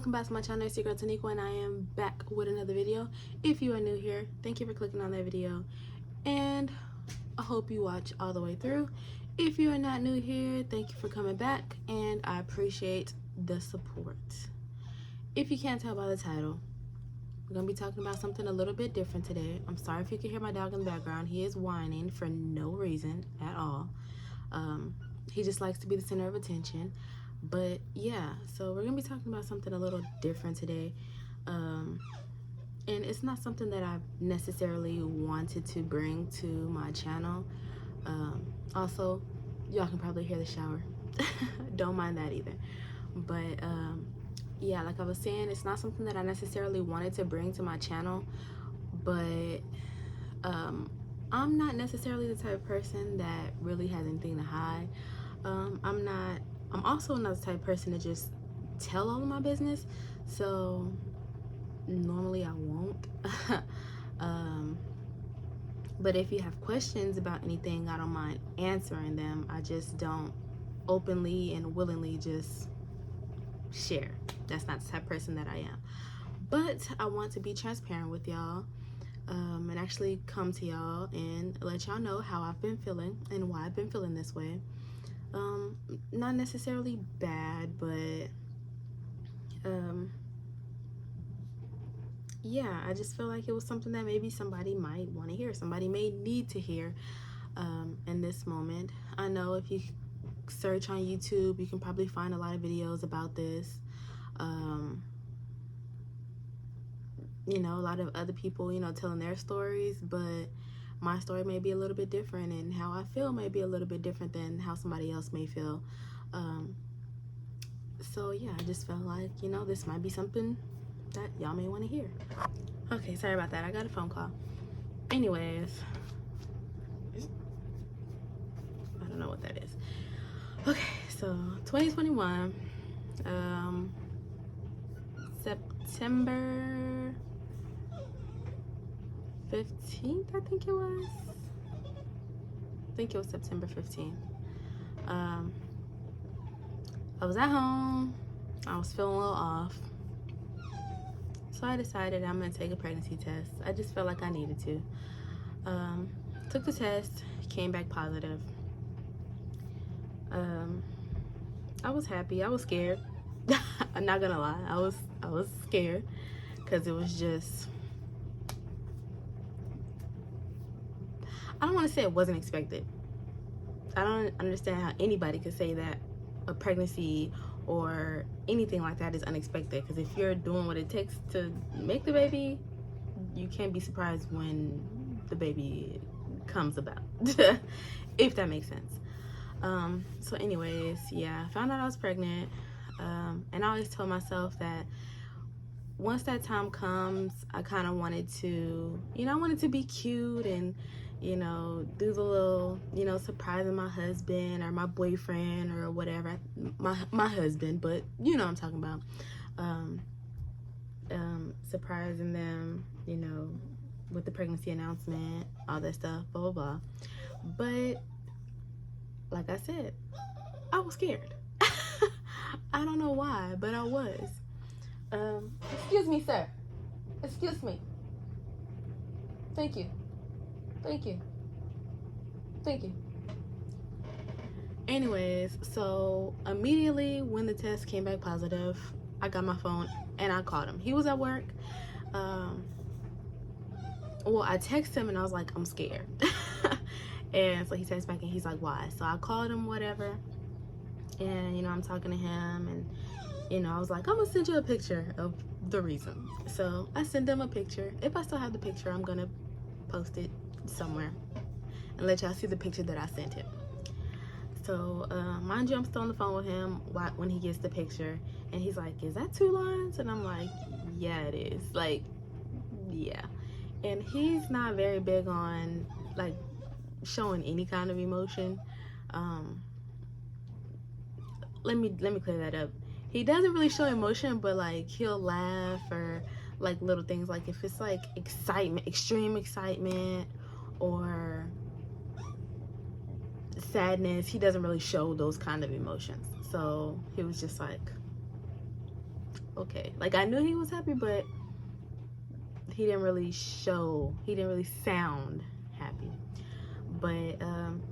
welcome back to my channel. It's your girl Taniqua, and I am back with another video. If you are new here, thank you for clicking on that video, and I hope you watch all the way through. If you are not new here, thank you for coming back, and I appreciate the support. If you can't tell by the title, we're gonna be talking about something a little bit different today. I'm sorry if you can hear my dog in the background. He is whining for no reason at all. He just likes to be the center of attention. But yeah, so we're gonna be talking about something a little different today, and it's not something that I necessarily wanted to bring to my channel. Also, y'all can probably hear the shower. Don't mind that either. But yeah, like I was saying, it's not something that I necessarily wanted to bring to my channel, but I'm not necessarily the type of person that really has anything to hide. I'm also not the type of person to just tell all of my business, so normally I won't. But if you have questions about anything, I don't mind answering them. I just don't openly and willingly just share. That's not the type of person that I am. But I want to be transparent with y'all, and actually come to y'all and let y'all know how I've been feeling and why I've been feeling this way. Not necessarily bad, but yeah, I just feel like it was something that maybe somebody might want to hear, somebody may need to hear in this moment. I know if you search on YouTube, you can probably find a lot of videos about this. You know, a lot of other people, you know, telling their stories, but my story may be a little bit different, and how I feel may be a little bit different than how somebody else may feel. So yeah, I just felt like, you know, this might be something that y'all may want to hear. Okay, sorry about that. I got a phone call. Anyways, I don't know what that is. Okay, so 2021, September 15th, I think it was. I think it was September 15th. I was at home. I was feeling a little off. So I decided I'm gonna take a pregnancy test. I just felt like I needed to. Took the test, came back positive. I was happy. I was scared. I'm not gonna lie. I was scared because it was just, I don't want to say it wasn't expected. I don't understand how anybody could say that a pregnancy or anything like that is unexpected, because if you're doing what it takes to make the baby, you can't be surprised when the baby comes about. If that makes sense. So anyways, yeah, I found out I was pregnant, and I always told myself that once that time comes, I kind of wanted to, you know, I wanted to be cute and, you know, do the little, you know, surprising my husband or my boyfriend or whatever, my husband, but you know what I'm talking about. Surprising them, you know, with the pregnancy announcement, all that stuff, blah blah blah. But like I said, I was scared. I don't know why, but I was. Excuse me, sir. Excuse me. Thank you. Thank you. Thank you. Anyways, so immediately when the test came back positive, I got my phone and I called him. He was at work. Well, I texted him and I was like, I'm scared. And so he texts back and he's like, why? So I called him, whatever. And, you know, I'm talking to him and, you know, I was like, I'm gonna send you a picture of the reason. So I sent him a picture. If I still have the picture, I'm gonna post it somewhere and let y'all see the picture that I sent him. So mind you, I'm still on the phone with him when he gets the picture, and he's like, is that 2 lines? And I'm like, yeah, it is. Like, yeah. And he's not very big on like showing any kind of emotion. Let me clear that up. He doesn't really show emotion, but like he'll laugh or like little things, like if it's like excitement, extreme excitement, or sadness, he doesn't really show those kind of emotions. So he was just like, okay. Like, I knew he was happy, but he didn't really sound happy. But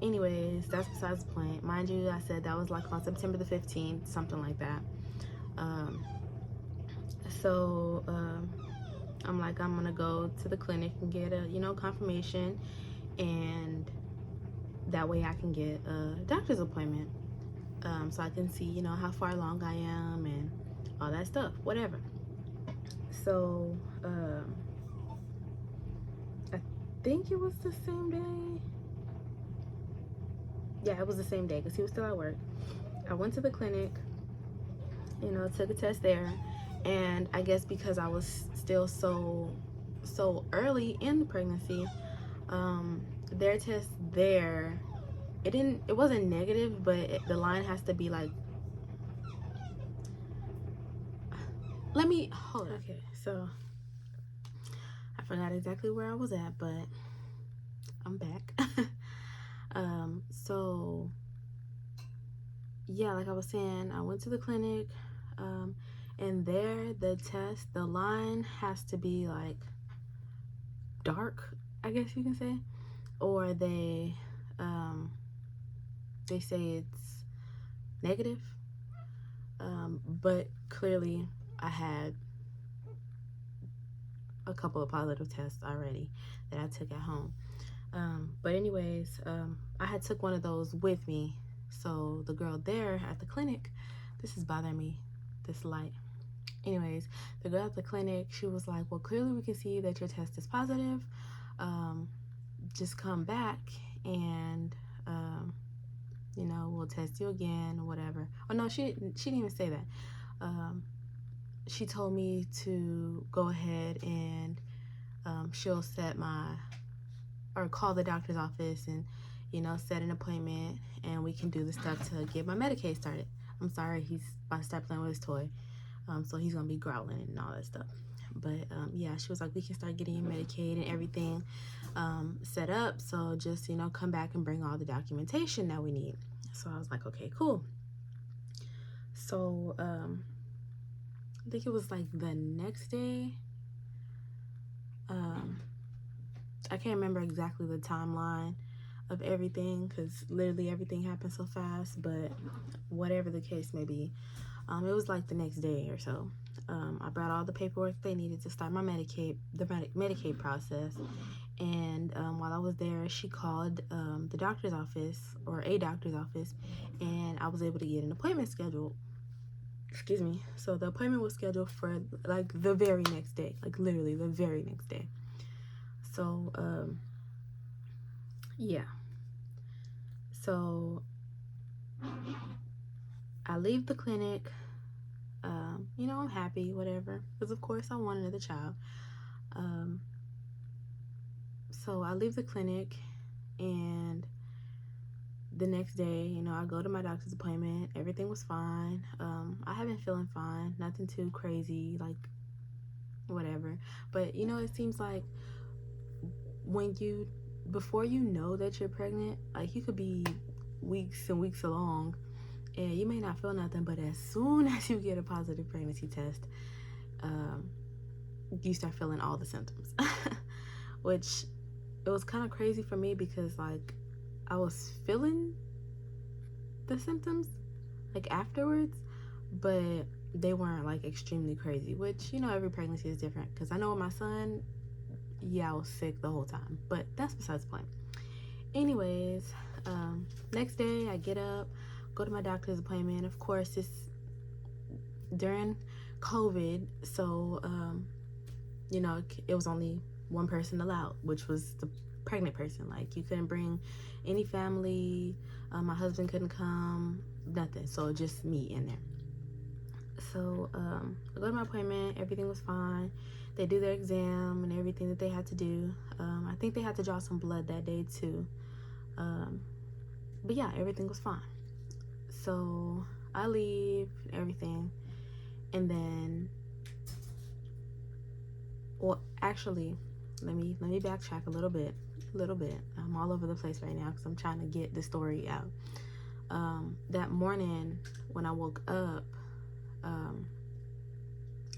anyways, that's besides the point. Mind you, I said that was like on September the 15th, something like that. So I'm like, I'm gonna go to the clinic and get a, you know, confirmation, and that way I can get a doctor's appointment, so I can see, you know, how far along I am and all that stuff, whatever. So I think it was the same day. Yeah, it was the same day because he was still at work. I went to the clinic, you know, took a test there, and I guess because I was still so early in the pregnancy, their test there, it wasn't negative, but the line has to be like, let me hold on. Okay, so I forgot exactly where I was at, but I'm back. So yeah, like I was saying, I went to the clinic, and there the line has to be like dark, I guess you can say, or they say it's negative, but clearly I had a couple of positive tests already that I took at home. But anyways, I had took one of those with me. So the girl there at the clinic, this is bothering me, this light. Anyways, the girl at the clinic, she was like, well, clearly we can see that your test is positive. Just come back and, you know, we'll test you again or whatever. Oh no, she didn't even say that. She told me to go ahead and she'll call the doctor's office and, you know, set an appointment, and we can do the stuff to get my Medicaid started. I'm sorry, he's about to start playing with his toy, so he's gonna be growling and all that stuff. But yeah, she was like, we can start getting Medicaid and everything set up, so just, you know, come back and bring all the documentation that we need. So I was like, okay, cool. So I think it was like the next day. I can't remember exactly the timeline of everything because literally everything happened so fast, but whatever the case may be, it was like the next day or so. I brought all the paperwork they needed to start my Medicaid process, and while I was there, she called the doctor's office, or a doctor's office, and I was able to get an appointment scheduled. Excuse me. So the appointment was scheduled for like the very next day, like literally the very next day. So yeah, so I leave the clinic, you know, I'm happy, whatever, because of course I want another child. So I leave the clinic, and the next day, you know, I go to my doctor's appointment. Everything was fine. I have been feeling fine, nothing too crazy, like whatever. But you know, it seems like before you know that you're pregnant, like you could be weeks and weeks along and you may not feel nothing, but as soon as you get a positive pregnancy test, you start feeling all the symptoms. Which, it was kind of crazy for me because like I was feeling the symptoms like afterwards, but they weren't like extremely crazy, which, you know, every pregnancy is different. Because I know with my son, yeah, I was sick the whole time, but that's besides the point. Anyways, next day I get up, go to my doctor's appointment. Of course, it's during COVID, so you know, it was only one person allowed, which was the pregnant person. Like, you couldn't bring any family, my husband couldn't come, nothing, so just me in there. So I go to my appointment, everything was fine. They do their exam and everything that they had to do. I think they had to draw some blood that day too, but yeah, everything was fine. So I leave, everything, and then, well, actually, let me backtrack a little bit. I'm all over the place right now because I'm trying to get the story out. That morning when I woke up,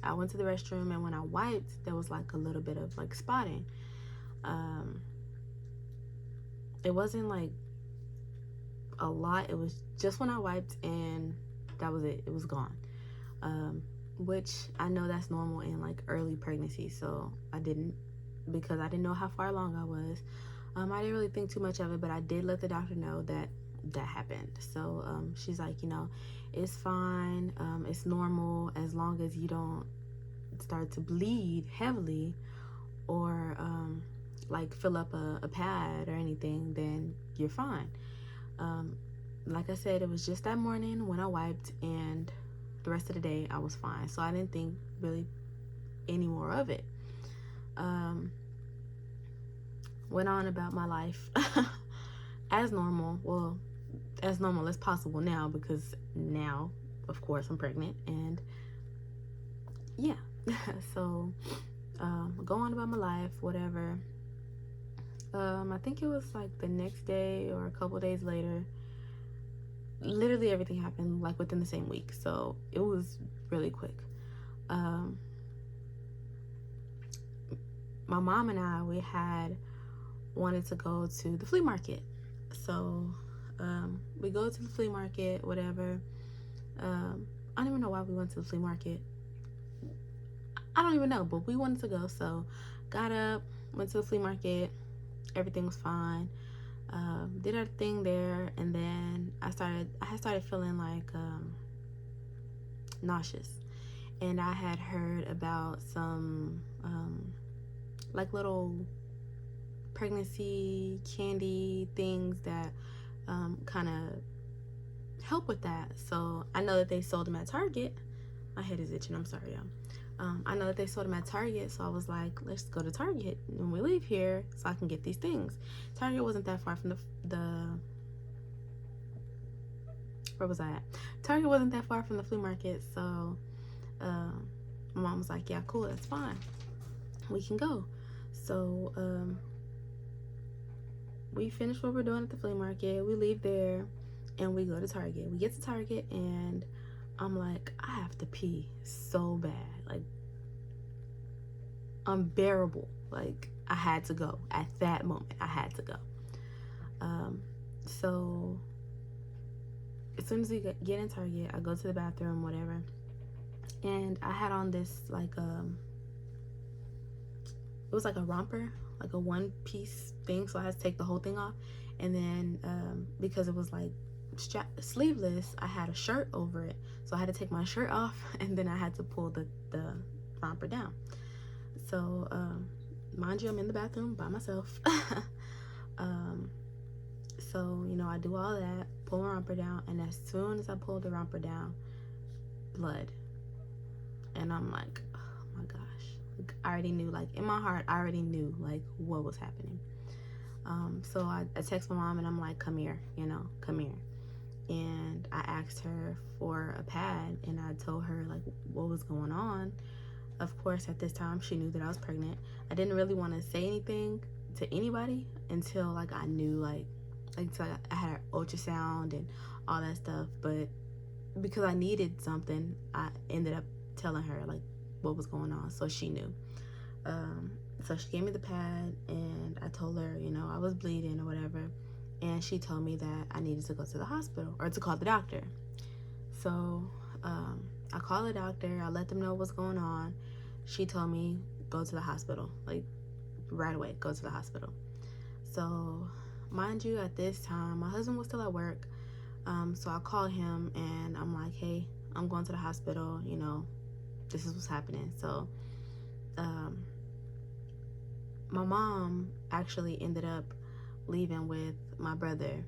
I went to the restroom, and when I wiped, there was like a little bit of like spotting. It wasn't like a lot. It was just when I wiped, and that was it. It was gone. Which I know that's normal in like early pregnancy, so because I didn't know how far along I was. I didn't really think too much of it, but I did let the doctor know that happened. So she's like, it's fine. It's normal as long as you don't start to bleed heavily or like fill up a pad or anything, then you're fine. Like I said, it was just that morning when I wiped, and the rest of the day I was fine. So I didn't think really any more of it. Went on about my life as normal. Well, as normal as possible now, because now, of course, I'm pregnant, and yeah. So go on about my life, whatever. I think it was like the next day or a couple days later, literally everything happened like within the same week, so it was really quick. My mom and I, we had wanted to go to the flea market, so we go to the flea market, whatever. I don't even know why we went to the flea market. I don't even know, but we wanted to go, so got up, went to the flea market. Everything was fine. Did our thing there, and then I had started feeling like nauseous, and I had heard about some like little pregnancy candy things that kind of help with that. So I know that they sold them at Target. My head is itching, I'm sorry, y'all. I know that they sold them at Target, so I was like, let's go to Target when we leave here so I can get these things. Target wasn't that far from where was I at? Target wasn't that far from the flea market, so my mom was like, yeah, cool, that's fine. We can go. So we finish what we're doing at the flea market. We leave there, and we go to Target. We get to Target, and I'm like, I have to pee so bad, like unbearable. Like I had to go at that moment. I had to go. So as soon as we get in Target, I go to the bathroom, whatever, and I had on this like it was like a romper, like a one-piece thing, so I had to take the whole thing off, and then because it was like sleeveless, I had a shirt over it, so I had to take my shirt off, and then I had to pull the romper down. So mind you, I'm in the bathroom by myself. So I do all that, pull my romper down, and as soon as I pull the romper down, blood. And I'm like, oh my gosh. Like, I already knew, like in my heart, I already knew like what was happening. So I text my mom, and I'm like, come here, come here. And I asked her for a pad, and I told her like what was going on. Of course, at this time, she knew that I was pregnant. I didn't really want to say anything to anybody until like I knew, like until I had an ultrasound and all that stuff. But because I needed something, I ended up telling her like what was going on, so she knew. So she gave me the pad, and I told her, I was bleeding or whatever, and she told me that I needed to go to the hospital or to call the doctor. So I called the doctor. I let them know what's going on. She told me, go to the hospital, like right away, go to the hospital. So mind you, at this time, my husband was still at work. So I called him, and I'm like, hey, I'm going to the hospital, this is what's happening. So my mom actually ended up leaving with my brother,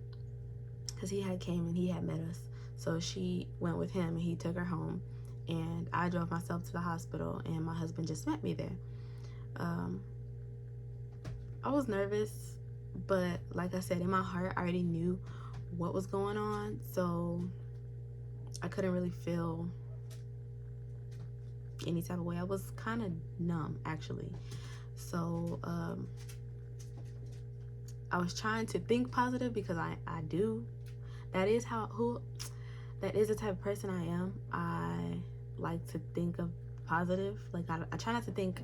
because he had came and he had met us. So she went with him, and he took her home, and I drove myself to the hospital, and my husband just met me there. I was nervous, but like I said, in my heart, I already knew what was going on, so I couldn't really feel any type of way. I was kind of numb, actually. So I was trying to think positive, because I do. That is the type of person I am. I like to think of positive. Like I try not to think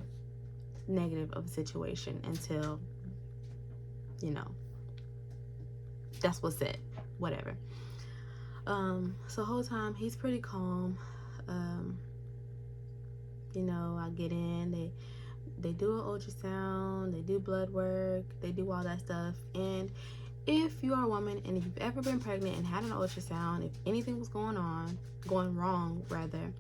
negative of a situation until, you know, that's what's said, whatever. So the whole time he's pretty calm. You know, I get in, they do an ultrasound, they do blood work, they do all that stuff. And if you are a woman and if you've ever been pregnant and had an ultrasound, if anything was going wrong rather,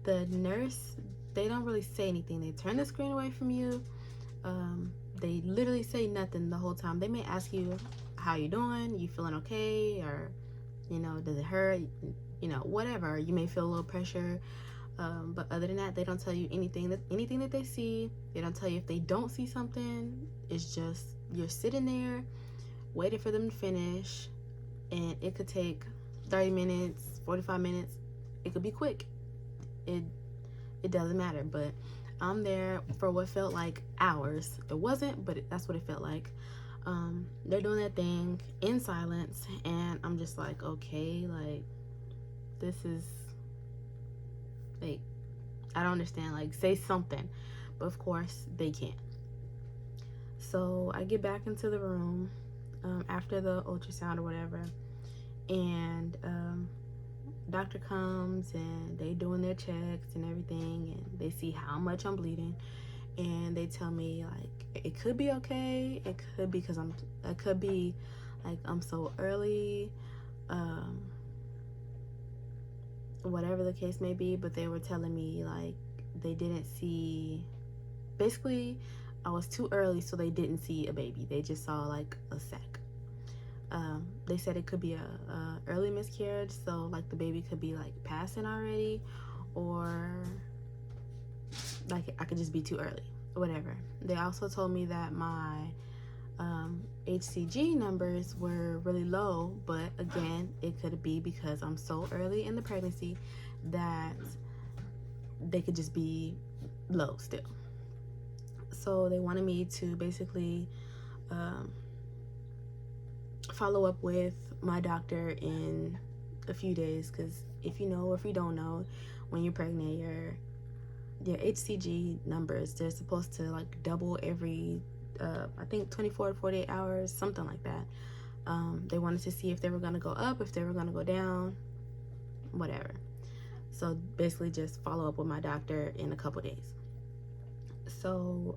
the nurse, they don't really say anything. They turn the screen away from you. They literally say nothing the whole time. They may ask you, how you doing? You feeling okay? Or, you know, does it hurt? You know, whatever. You may feel a little pressure. But other than that, they don't tell you anything that they see. They don't tell you if they don't see something. It's just you're sitting there waiting for them to finish, and it could take 30 minutes, 45 minutes. It could be quick. It doesn't matter. But I'm there for what felt like hours. It wasn't, but that's what it felt like. They're doing their thing in silence, and I'm just like, okay, like, this is, like, I don't understand. Like, say something. But of course they can't. So I get back into the room after the ultrasound or whatever, and doctor comes and they doing their checks and everything, and they see how much I'm bleeding, and they tell me, like, it could be okay, it could be because it could be like I'm so early, whatever the case may be. But they were telling me, like, they didn't see, basically I was too early, so they didn't see a baby. They just saw like a sac. They said it could be a early miscarriage, so like the baby could be like passing already, or like I could just be too early, whatever. They also told me that my HCG numbers were really low, but again, it could be because I'm so early in the pregnancy that they could just be low still. So they wanted me to basically follow up with my doctor in a few days, because if you know or if you don't know, when you're pregnant, your HCG numbers, they're supposed to like double every I think 24 to 48 hours, something like that. They wanted to see if they were going to go up, if they were going to go down, whatever. So basically just follow up with my doctor in a couple days. So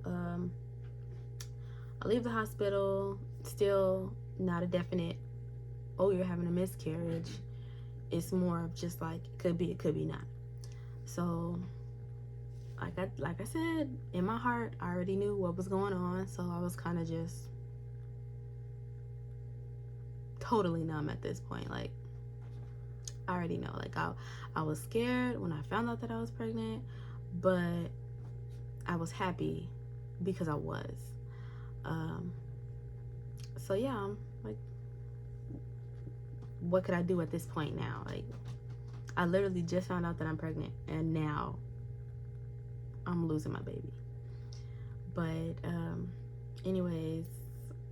I leave the hospital, still not a definite, oh, you're having a miscarriage. It's more of just like, it could be not. So like I said, in my heart, I already knew what was going on, so I was kind of just totally numb at this point. Like, I already know. Like, I was scared when I found out that I was pregnant, but I was happy because I was. So yeah, I'm like, what could I do at this point now? Like, I literally just found out that I'm pregnant, and now I'm losing my baby. But anyways,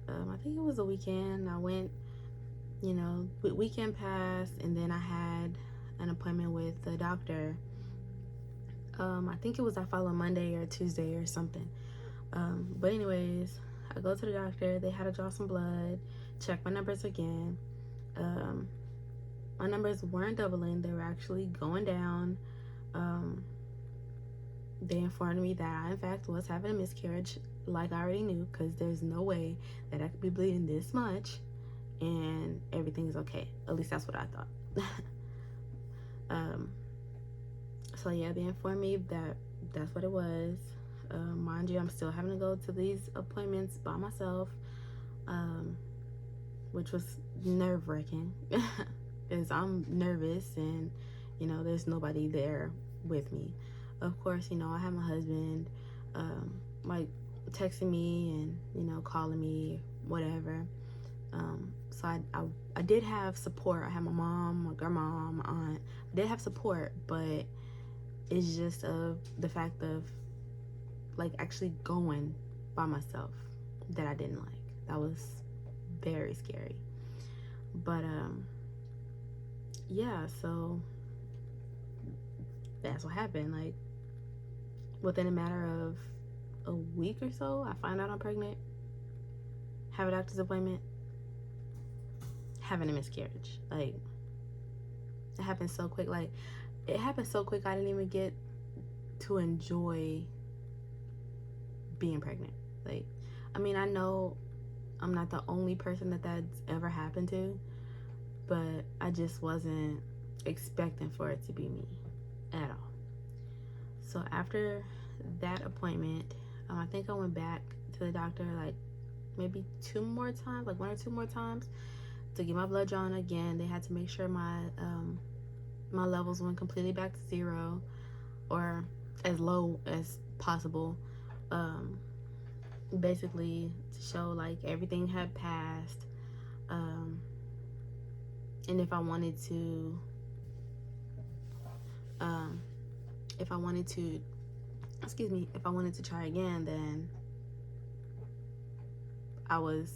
I think it was a weekend. I went, you know, weekend passed, and then I had an appointment with the doctor. I think it was that following Monday or Tuesday or something. But anyways, I go to the doctor. They had to draw some blood, check my numbers again. My numbers weren't doubling. They were actually going down. They informed me that I, in fact, was having a miscarriage, like I already knew, because there's no way that I could be bleeding this much and everything's okay. At least that's what I thought. So yeah, they informed me that that's what it was. Mind you, I'm still having to go to these appointments by myself, which was nerve-wracking because I'm nervous and, you know, there's nobody there with me. Of course, you know, I have my husband, like, texting me and, you know, calling me, whatever. So I did have support. I had my mom, my grandma, my aunt. I did have support, but it's just the fact of, like, actually going by myself that I didn't like. That was very scary. But yeah, so that's what happened. Like, within a matter of a week or so, I find out I'm pregnant, have a doctor's appointment, having a miscarriage. Like, it happened so quick. Like, it happened so quick I didn't even get to enjoy being pregnant. Like, I mean, I know I'm not the only person that's ever happened to, but I just wasn't expecting for it to be me at all. So after that appointment, I think I went back to the doctor like maybe 2 more times, like 1 or 2 more times, to get my blood drawn again. They had to make sure my levels went completely back to 0 or as low as possible. Basically to show like everything had passed. And if I wanted to try again, then I was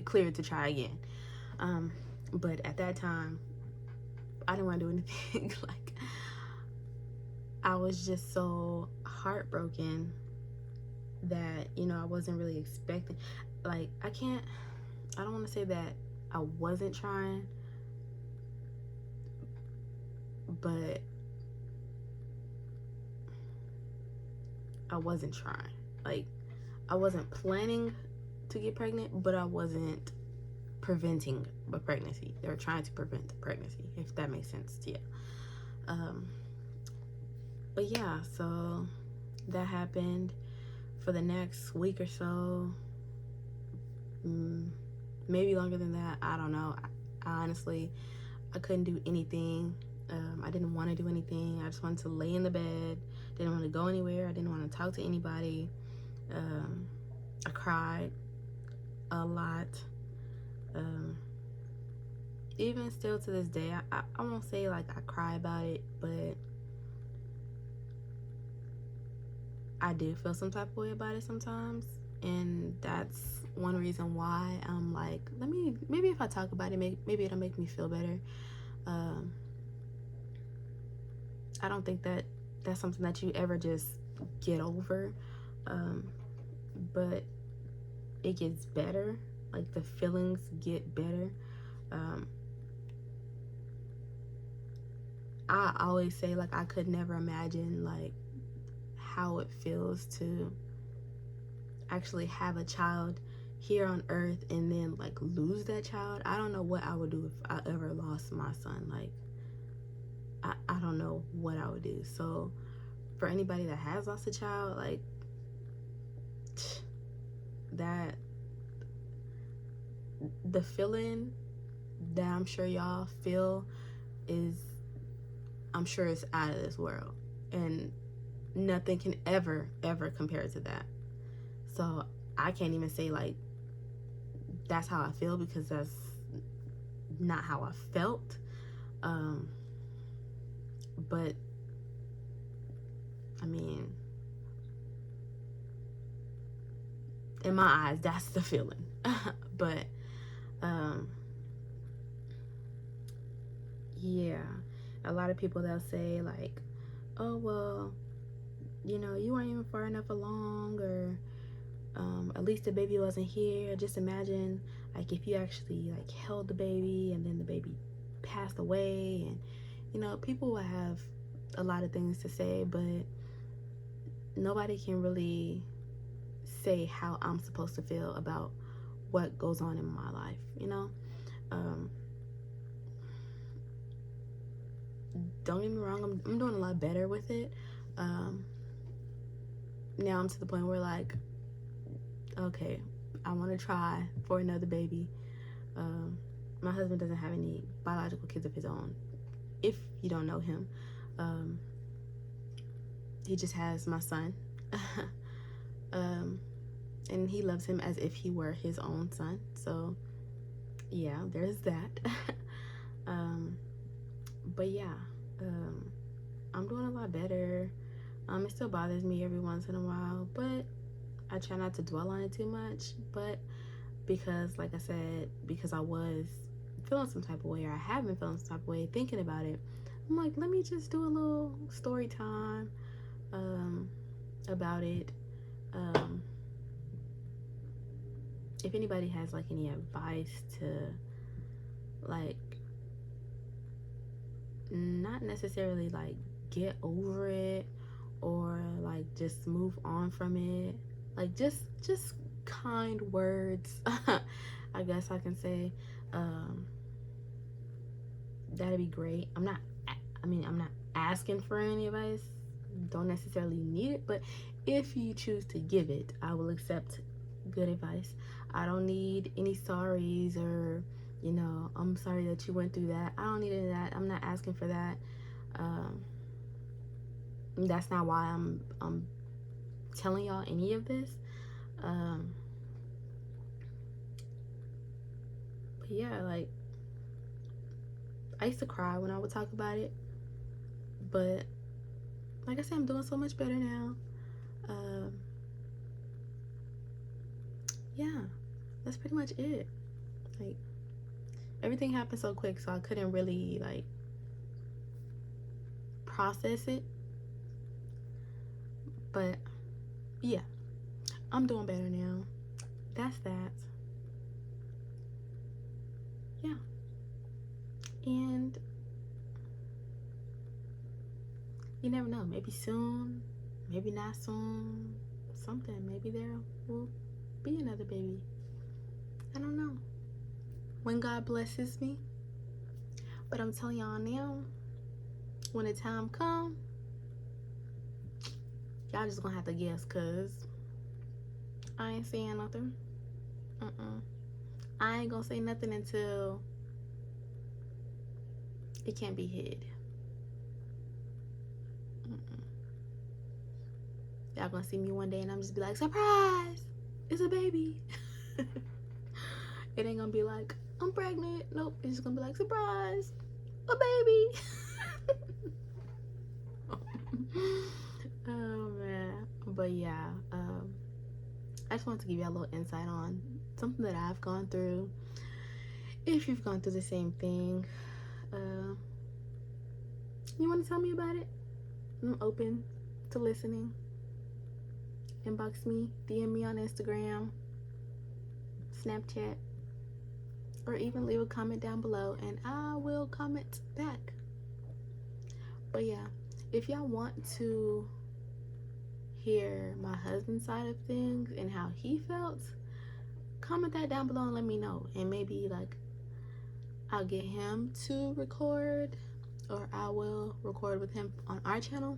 cleared to try again. But at that time, I didn't want to do anything. Like, I was just so heartbroken that, you know, I wasn't really expecting. Like, I don't want to say that I wasn't trying, but I wasn't trying. Like, I wasn't planning to get pregnant, but I wasn't preventing a pregnancy. They were trying to prevent the pregnancy, if that makes sense to you. But yeah, so that happened. For the next week or so, maybe longer than that, I don't know. I honestly, I couldn't do anything. I didn't want to do anything. I just wanted to lay in the bed. Didn't want to go anywhere. I didn't want to talk to anybody. I cried a lot. Even still to this day, I won't say like I cry about it, but I do feel some type of way about it sometimes. And that's one reason why I'm like, maybe if I talk about it, maybe it'll make me feel better. I don't think that that's something that you ever just get over, but it gets better. Like, the feelings get better. I always say, like, I could never imagine like how it feels to actually have a child here on earth and then like lose that child. I don't know what I would do if I ever lost my son. Like, I don't know what I would do. So for anybody that has lost a child, like, that, the feeling that I'm sure y'all feel is, I'm sure it's out of this world, and nothing can ever compare to that. So I can't even say like that's how I feel, because that's not how I felt. But I mean, in my eyes, that's the feeling. But yeah, a lot of people, they'll say like, oh well, you know, you weren't even far enough along, or at least the baby wasn't here. Just imagine like if you actually like held the baby and then the baby passed away. And you know, people will have a lot of things to say, but nobody can really say how I'm supposed to feel about what goes on in my life, you know. Don't get me wrong, I'm doing a lot better with it. Now I'm to the point where like, okay, I want to try for another baby. My husband doesn't have any biological kids of his own, if you don't know him. He just has my son. And he loves him as if he were his own son. So yeah, there's that. But yeah, I'm doing a lot better. It still bothers me every once in a while, but I try not to dwell on it too much. But because, like I said, because I was feeling some type of way, or I have been feeling some type of way thinking about it, I'm like, let me just do a little story time about it. If anybody has like any advice to like not necessarily like get over it or like just move on from it, like just kind words, I guess I can say, that'd be great. I'm not asking for any advice, don't necessarily need it, but if you choose to give it, I will accept good advice. I don't need any sorries or, you know, I'm sorry that you went through that. I don't need any of that. I'm not asking for that. That's not why I'm telling y'all any of this. But yeah, like, I used to cry when I would talk about it, but like I said, I'm doing so much better now. Yeah, that's pretty much it. Like, everything happened so quick, so I couldn't really like process it. But yeah, I'm doing better now. That's that. Yeah. And you never know, maybe soon, maybe not soon, something, maybe there will be another baby. I don't know. When God blesses me. But I'm telling y'all now, when the time comes, y'all just gonna have to guess, cause I ain't saying nothing. I ain't gonna say nothing until it can't be hid. Y'all gonna see me one day and I'm just be like, surprise, it's a baby. It ain't gonna be like, I'm pregnant. Nope, it's just gonna be like, surprise, a baby. Oh man. But yeah, I just wanted to give you a little insight on something that I've gone through. If you've gone through the same thing, you want to tell me about it? I'm open to listening. Inbox me, DM me on Instagram, Snapchat, or even leave a comment down below and I will comment back. But yeah, if y'all want to hear my husband's side of things and how he felt, comment that down below and let me know, and maybe like I'll get him to record, or I will record with him on our channel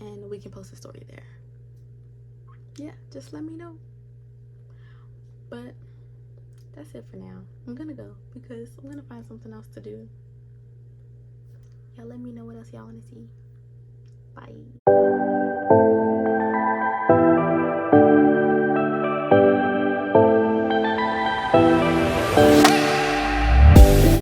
and we can post a story there. Yeah, just let me know. But that's it for now. I'm gonna go because I'm gonna find something else to do. Y'all let me know what else y'all want to see. Bye.